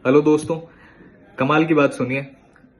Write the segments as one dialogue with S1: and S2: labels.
S1: Hello दोस्तों, कमाल की बात सुनिए।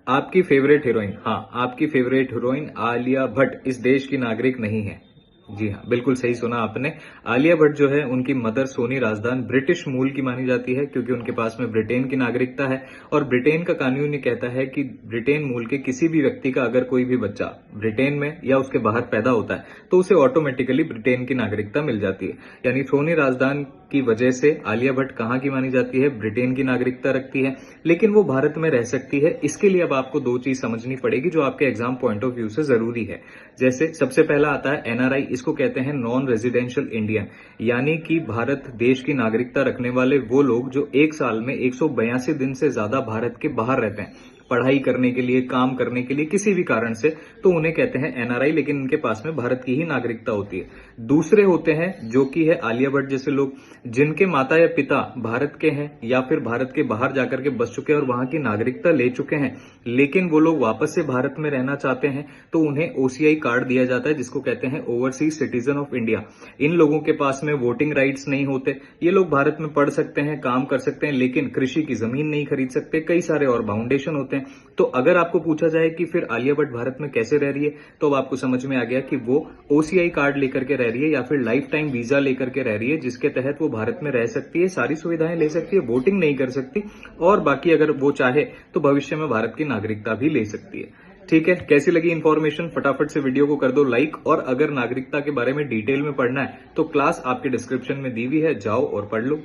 S1: आपकी फेवरेट हीरोइन, हाँ, आपकी फेवरेट हीरोइन आलिया भट्ट इस देश की नागरिक नहीं है। जी हाँ, बिल्कुल सही सुना आपने। आलिया भट्ट जो है, उनकी मदर सोनी राजदान ब्रिटिश मूल की मानी जाती है क्योंकि उनके पास में ब्रिटेन की नागरिकता है। और ब्रिटेन का कानून ये कहता है कि ब्रिटेन मूल के किसी भी व्यक्ति का अगर कोई भी बच्चा ब्रिटेन में या उसके बाहर पैदा होता है तो उसे ऑटोमेटिकली ब्रिटेन की नागरिकता मिल जाती है। यानी सोनी राजदान की वजह से आलिया भट्ट कहाँ की मानी जाती है? ब्रिटेन की नागरिकता रखती है, लेकिन वो भारत में रह सकती है। इसके लिए अब आपको दो चीज समझनी पड़ेगी जो आपके एग्जाम पॉइंट ऑफ व्यू से जरूरी है। जैसे सबसे पहला आता है एनआरआई, इसको कहते हैं नॉन रेजिडेंशियल इंडियन, यानी कि भारत देश की नागरिकता रखने वाले वो लोग जो एक साल में 182 दिन से ज्यादा भारत के बाहर रहते हैं, पढ़ाई करने के लिए, काम करने के लिए, किसी भी कारण से, तो उन्हें कहते हैं एनआरआई, लेकिन इनके पास में भारत की ही नागरिकता होती है। दूसरे होते हैं जो कि है आलिया भट्ट जैसे लोग, जिनके माता या पिता भारत के हैं या फिर भारत के बाहर जाकर के बस चुके हैं और वहां की नागरिकता ले चुके हैं, लेकिन वो लोग वापस से भारत में रहना चाहते हैं, तो उन्हें ओसीआई कार्ड दिया जाता है जिसको कहते हैं ओवरसीज सिटीजन ऑफ इंडिया। इन लोगों के पास में वोटिंग राइट्स नहीं होते। ये लोग भारत में पढ़ सकते हैं, काम कर सकते हैं, लेकिन कृषि की जमीन नहीं खरीद सकते। कई सारे और बाउंडेशन होते हैं। तो अगर आपको पूछा जाए कि फिर आलिया भट्ट भारत में कैसे रह रही है, तो अब आपको समझ में आ गया कि वो ओसीआई कार्ड लेकर के रह रही है या फिर लाइफ टाइम वीजा लेकर के रह रही है, जिसके तहत वो भारत में रह सकती है, सारी सुविधाएं ले सकती है, वोटिंग नहीं कर सकती, और बाकी अगर वो चाहे तो भविष्य में भारत की नागरिकता भी ले सकती है। ठीक है, कैसी लगी इन्फॉर्मेशन? फटाफट से वीडियो को कर दो लाइक, और अगर नागरिकता के बारे में डिटेल में पढ़ना है तो क्लास आपके डिस्क्रिप्शन में दी हुई है, जाओ और पढ़ लो।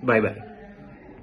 S1: Bye bye.